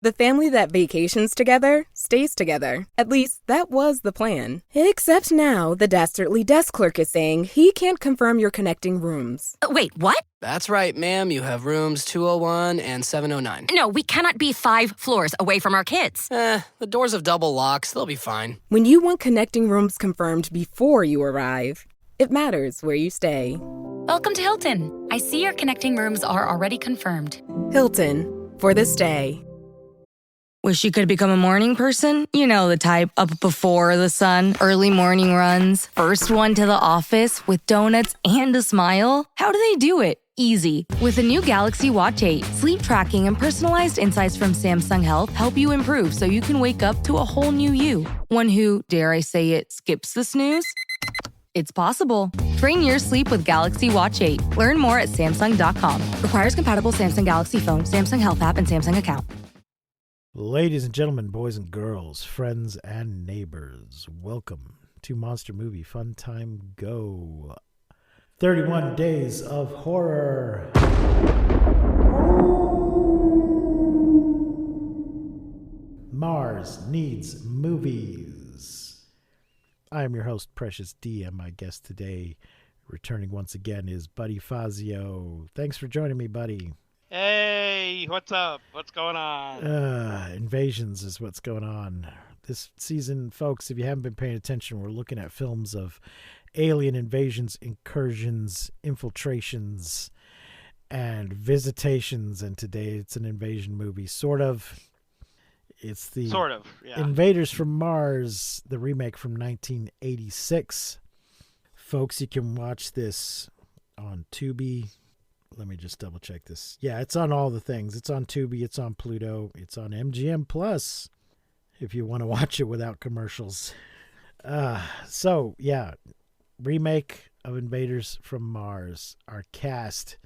The family that vacations together stays together. At least, that was the plan. Except now, the dastardly desk clerk is saying he can't confirm your connecting rooms. Wait, what? That's right, ma'am. You have rooms 201 and 709. No, we cannot be 5 floors away from our kids. The doors have double locks. They'll be fine. When you want connecting rooms confirmed before you arrive, it matters where you stay. Welcome to Hilton. I see your connecting rooms are already confirmed. Hilton, for the stay. Wish you could become a morning person? You know the type, up before the sun, early morning runs, first one to the office with donuts and a smile. How do they do it? Easy. With the new Galaxy Watch 8, sleep tracking and personalized insights from Samsung Health help you improve so you can wake up to a whole new you. One who, dare I say it, skips the snooze? It's possible. Train your sleep with Galaxy Watch 8. Learn more at Samsung.com. Requires compatible Samsung Galaxy phone, Samsung Health app, and Samsung account. Ladies and gentlemen, boys and girls, friends and neighbors, welcome to Monster Movie Fun Time Go. 31 Days of Horror. Mars Needs Movies. I am your host, Precious D, and my guest today, returning once again, is Buddy Fazio. Thanks for joining me, buddy. Hey, what's up? What's going on? Invasions is what's going on. This season, folks, if you haven't been paying attention, we're looking at films of alien invasions, incursions, infiltrations, and visitations. And today it's an invasion movie, sort of. It's the Yeah. Invaders from Mars, the remake from 1986. Folks, you can watch this on Tubi. Let me just double check this. Yeah, it's on all the things. It's on Tubi, it's on Pluto, it's on MGM Plus if you want to watch it without commercials. So, yeah, remake of Invaders from Mars. Our cast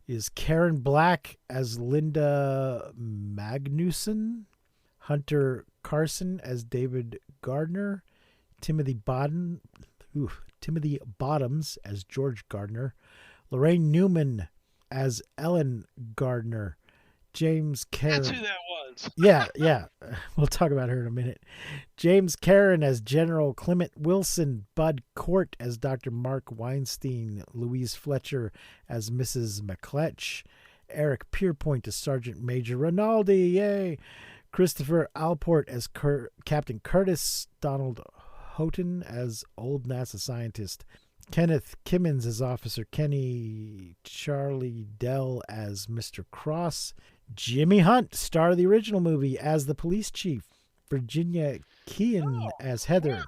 is Karen Black as Linda Magnuson, Hunter Carson as David Gardner, Timothy Bottoms as George Gardner, Lorraine Newman as Ellen Gardner, James Karen. That's who that was. Yeah. We'll talk about her in a minute. James Karen as General Clement Wilson, Bud Cort as Dr. Mark Weinstein, Louise Fletcher as Mrs. McCletch, Eric Pierpoint as Sergeant Major Rinaldi, yay! Christopher Alport as Captain Curtis, Donald Houghton as Old NASA Scientist, Kenneth Kimmins as Officer Kenny, Charlie Dell as Mr. Cross, Jimmy Hunt, star of the original movie, as the police chief, Virginia Keane as Heather,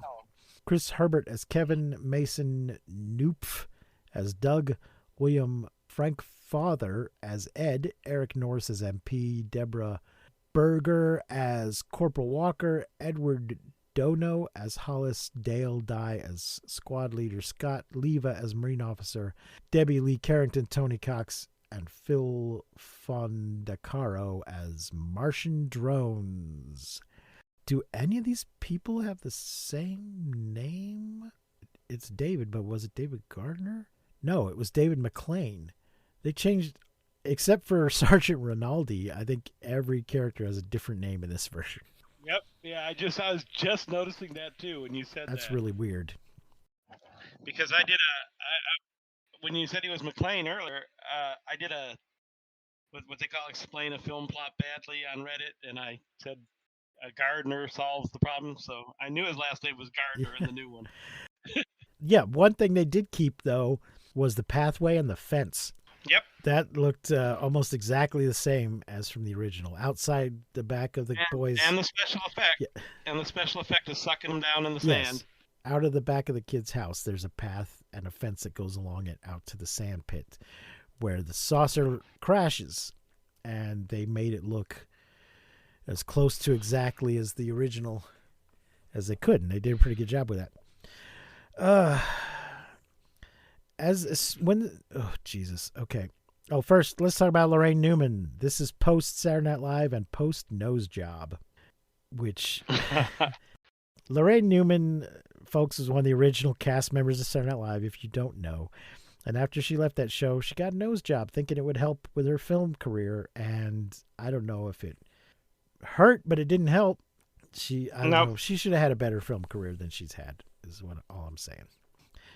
Chris Herbert as Kevin, Mason Noopf as Doug, William Frankfather as Ed, Eric Norris as MP, Deborah Berger as Corporal Walker, Edward Dono as Hollis, Dale Dye as Squad Leader, Scott Leva as Marine Officer, Debbie Lee Carrington, Tony Cox, and Phil Fondacaro as Martian Drones. Do any of these people have the same name? It's David, but was it David Gardner? No, it was David McLean. They changed, except for Sergeant Rinaldi. I think every character has a different name in this version. Yep. Yeah, I was just noticing that too when you said That's that. really weird. Because I did when you said he was McLean earlier, I did what they call explain a film plot badly on Reddit, and I said Gardner solves the problem, so I knew his last name was Gardner in the new one. Yeah, one thing they did keep, though, was the pathway and the fence. Yep. That looked almost exactly the same as from the original. Outside the back of the boys. And the special effect. Yeah. And the special effect is sucking them down in the Yes. sand. Out of the back of the kid's house, there's a path and a fence that goes along it out to the sand pit where the saucer crashes. And they made it look as close to exactly as the original as they could. And they did a pretty good job with that. Oh, Jesus. Okay. Oh, first, let's talk about Lorraine Newman. This is post Saturday Night Live and post Nose Job, which Lorraine Newman, folks, is one of the original cast members of Saturday Night Live, if you don't know. And after she left that show, she got a nose job thinking it would help with her film career. And I don't know if it hurt, but it didn't help. I don't Nope. know. She should have had a better film career than she's had, is all I'm saying.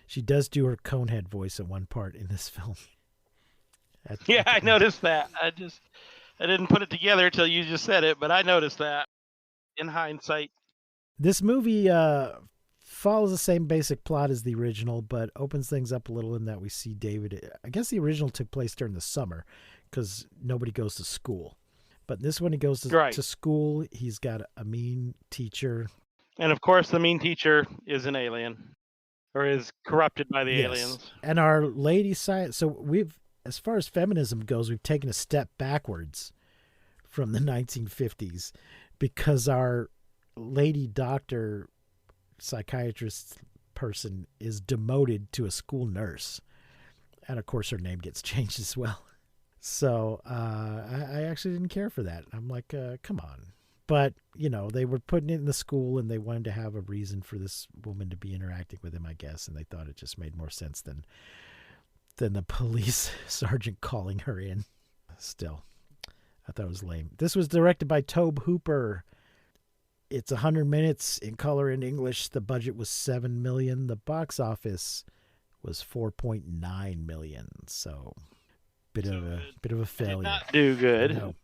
She does do her Conehead voice at one part in this film. Yeah, I noticed that. I didn't put it together till you just said it, but I noticed that in hindsight. This movie follows the same basic plot as the original, but opens things up a little in that we see David. I guess the original took place during the summer because nobody goes to school. But this one, he goes to school. He's got a mean teacher. And of course, the mean teacher is an alien, or is corrupted by the aliens. And our lady science. So as far as feminism goes, we've taken a step backwards from the 1950s because our lady doctor, psychiatrist person is demoted to a school nurse. And of course, her name gets changed as well. So I actually didn't care for that. I'm like, come on. But, they were putting it in the school and they wanted to have a reason for this woman to be interacting with him, I guess. And they thought it just made more sense than the police sergeant calling her in. Still, I thought it was lame. This was directed by Tobe Hooper. It's 100 minutes in color and English. The budget was $7 million. The box office was $4.9 million. So bit of a failure. Did not do good. No.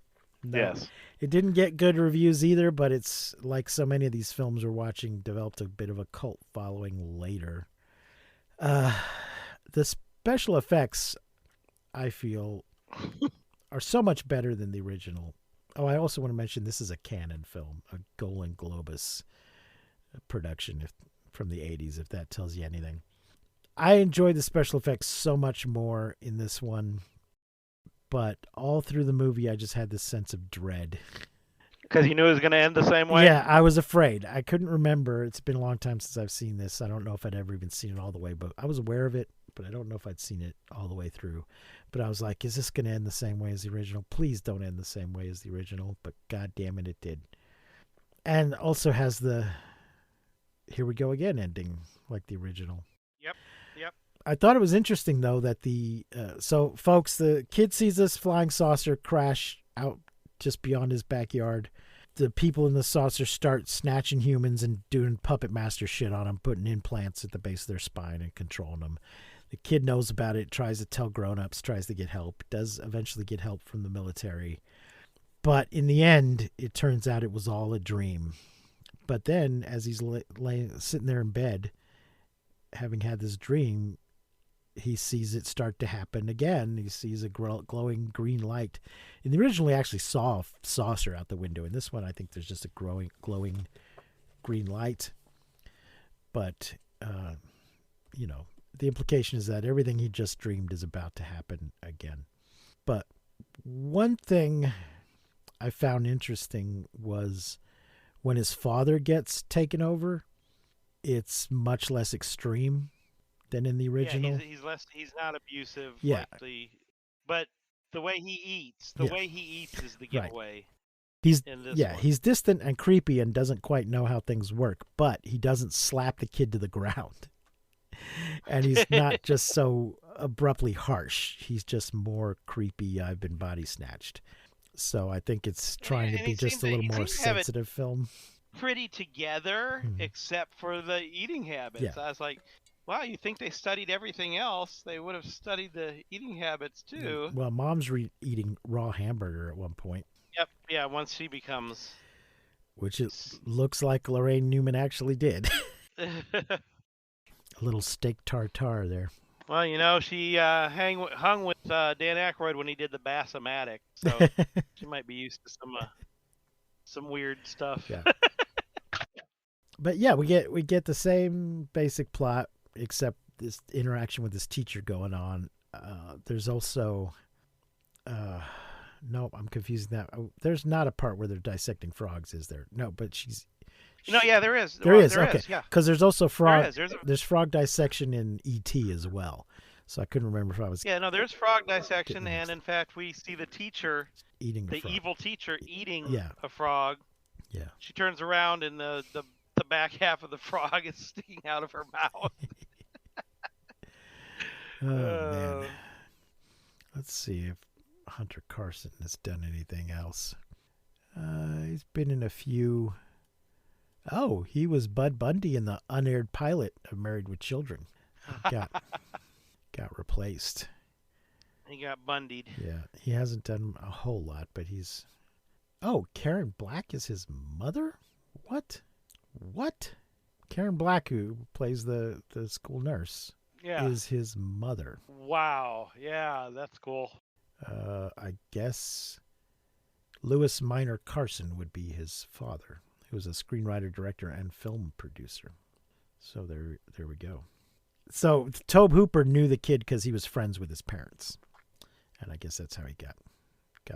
Yes. It didn't get good reviews either, but it's like so many of these films we're watching, developed a bit of a cult following later. The special effects, I feel, are so much better than the original. Oh, I also want to mention this is a Canon film, a Golden Globus production from the 80s, if that tells you anything. I enjoyed the special effects so much more in this one, but all through the movie, I just had this sense of dread. Because you knew it was going to end the same way? Yeah, I was afraid. I couldn't remember. It's been a long time since I've seen this. I don't know if I'd ever even seen it all the way, but I was aware of it, but I don't know if I'd seen it all the way through. But I was like, is this going to end the same way as the original? Please don't end the same way as the original. But God damn it, it did. And also has the here we go again ending like the original. Yep. I thought it was interesting, though, that so, folks, the kid sees this flying saucer crash out just beyond his backyard. The people in the saucer start snatching humans and doing puppet master shit on them, putting implants at the base of their spine and controlling them. The kid knows about it, tries to tell grown-ups, tries to get help, does eventually get help from the military. But in the end, it turns out it was all a dream. But then, as he's sitting there in bed, having had this dream, he sees it start to happen again. He sees a glowing green light. In the original, he actually saw a saucer out the window. In this one, I think there's just a glowing green light. But, the implication is that everything he just dreamed is about to happen again. But one thing I found interesting was when his father gets taken over, it's much less extreme than in the original. Yeah, he's not abusive. Yeah. But the way he eats, is the giveaway. Right. He's distant and creepy and doesn't quite know how things work, but he doesn't slap the kid to the ground. And he's not just so abruptly harsh. He's just more creepy. I've been body snatched. So I think it's trying to be just a little more sensitive film. Pretty together, except for the eating habits. Yeah. I was like, wow, you think they studied everything else? They would have studied the eating habits too. Well, Mom's eating raw hamburger at one point. Yep. Yeah. Once she becomes, which it looks like Lorraine Newman actually did. A little steak tartare there. Well, she hung with Dan Aykroyd when he did the Bassomatic, so she might be used to some weird stuff. Yeah. But yeah, we get the same basic plot, except this interaction with this teacher going on. There's also, no, I'm confusing that. There's not a part where they're dissecting frogs, is there? No, but yeah, there is. There is, there okay. is, yeah. Because there's also frog. There's frog dissection in E.T. as well. So I couldn't remember if I was. Yeah, no, there's frog dissection, and in fact, we see the teacher eating the frog. evil teacher eating Yeah. a frog. Yeah. She turns around and the back half of the frog is sticking out of her mouth. Oh man. Let's see if Hunter Carson has done anything else. He's been in a few. Oh, he was Bud Bundy in the unaired pilot of Married with Children. Got replaced. He got bundied. Yeah, he hasn't done a whole lot, but he's... Oh, Karen Black is his mother? What? Karen Black, who plays the school nurse, is his mother. Wow. Yeah, that's cool. I guess Lewis Minor Carson would be his father, who was a screenwriter, director, and film producer. So there we go. So Tobe Hooper knew the kid because he was friends with his parents. And I guess that's how he got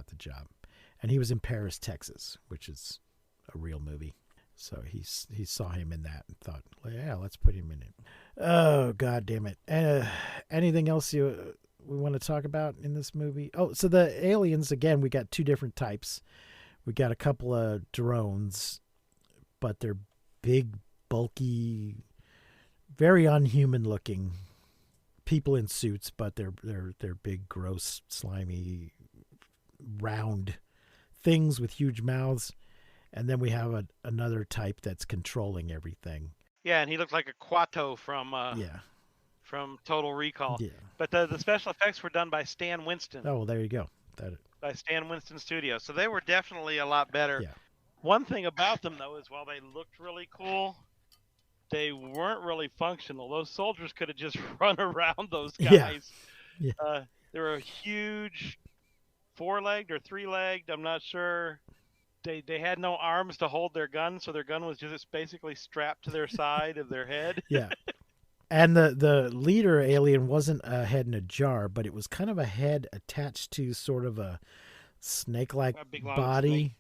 the job. And he was in Paris, Texas, which is a real movie. So he saw him in that and thought, well, yeah, let's put him in it. Oh, God damn it. Anything else we want to talk about in this movie? Oh, so the aliens, again, we got two different types. We got a couple of drones, but they're big, bulky, very unhuman looking people in suits, but they're big, gross, slimy, round things with huge mouths. And then we have another type that's controlling everything. Yeah, and he looked like a Quato from Total Recall. Yeah. But the special effects were done by Stan Winston. Oh, well, there you go. By Stan Winston Studios. So they were definitely a lot better. Yeah. One thing about them, though, is while they looked really cool, they weren't really functional. Those soldiers could have just run around those guys. Yeah. They were a huge four-legged or three-legged, I'm not sure. They had no arms to hold their gun, so their gun was just basically strapped to their side of their head. Yeah. And the leader alien wasn't a head in a jar, but it was kind of a head attached to sort of a snake-like body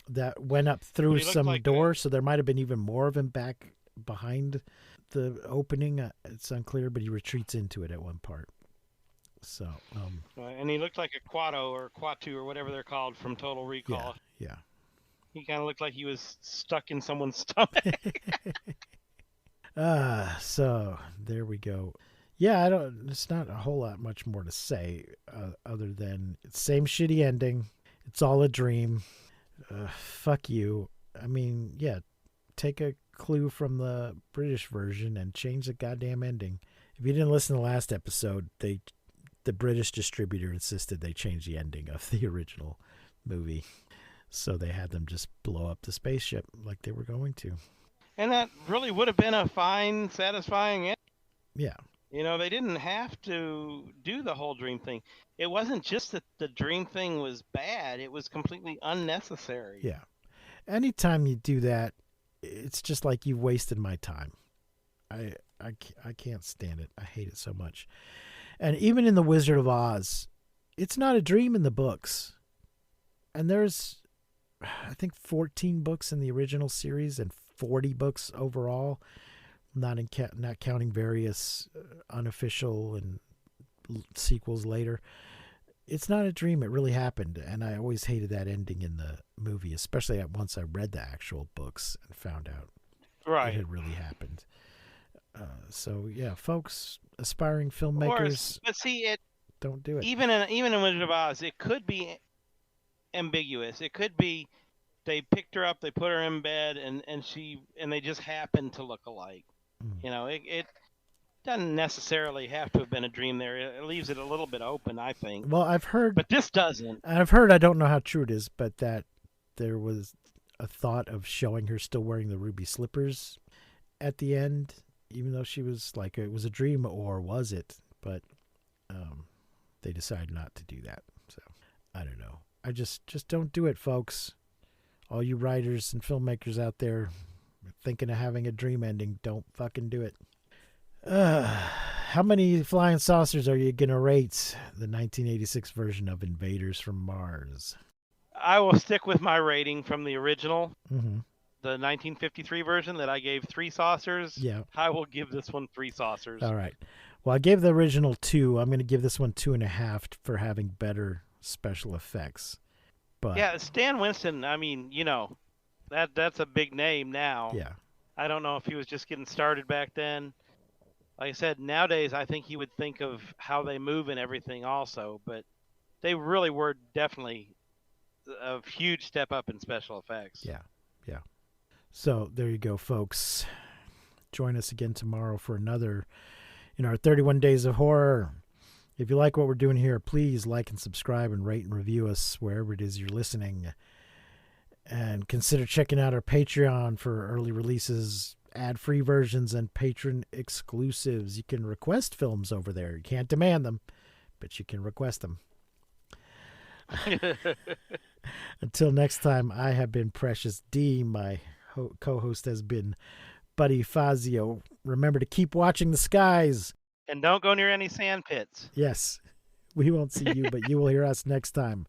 that went up through some door, so there might have been even more of him back behind the opening. It's unclear, but he retreats into it at one part. So, and he looked like a Quato or Quatu or whatever they're called from Total Recall. Yeah. He kind of looked like he was stuck in someone's stomach. So there we go. Yeah, it's not a whole lot much more to say other than same shitty ending. It's all a dream. Fuck you. I mean, yeah, take a clue from the British version and change the goddamn ending. If you didn't listen to the last episode, the British distributor insisted they change the ending of the original movie. So they had them just blow up the spaceship like they were going to. And that really would have been a fine, satisfying end. Yeah. You know, they didn't have to do the whole dream thing. It wasn't just that the dream thing was bad. It was completely unnecessary. Yeah. Anytime you do that, it's just like you've wasted my time. I can't stand it. I hate it so much. And even in The Wizard of Oz, it's not a dream in the books. And there's, I think, 14 books in the original series and 40 books overall, not counting various unofficial and sequels later. It's not a dream. It really happened. And I always hated that ending in the movie, especially once I read the actual books and found out it had really happened. So, yeah, folks, aspiring filmmakers, but see, don't do it. Even in Wizard of Oz, it could be ambiguous. It could be they picked her up, they put her in bed, and they just happened to look alike. You know, it doesn't necessarily have to have been a dream there. It leaves it a little bit open, I think. Well, I've heard... But this doesn't. I've heard, I don't know how true it is, but that there was a thought of showing her still wearing the ruby slippers at the end, even though she was like, it was a dream, or was it? But they decided not to do that. So, I don't know. I just don't do it, folks. All you writers and filmmakers out there thinking of having a dream ending, don't fucking do it. How many flying saucers are you going to rate the 1986 version of Invaders from Mars? I will stick with my rating from the original, Mm-hmm. the 1953 version that I gave 3 saucers. Yeah. I will give this one 3 saucers. All right. Well, I gave the original 2. I'm going to give this one 2.5 for having better special effects. But yeah, Stan Winston, I mean, you know, that's a big name now. yeah. I don't know if he was just getting started back then. Like I said, nowadays I think he would think of how they move and everything also, but they really were definitely a huge step up in special effects. Yeah. So there you go, folks. Join us again tomorrow for another in our 31 Days of Horror. If you like what we're doing here, please like and subscribe and rate and review us wherever it is you're listening. And consider checking out our Patreon for early releases, ad-free versions, and patron exclusives. You can request films over there. You can't demand them, but you can request them. Until next time, I have been Precious D. My co-host has been Buddy Fazio. Remember to keep watching the skies. And don't go near any sand pits. Yes, we won't see you, but you will hear us next time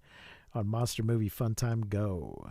on Monster Movie Fun Time Go.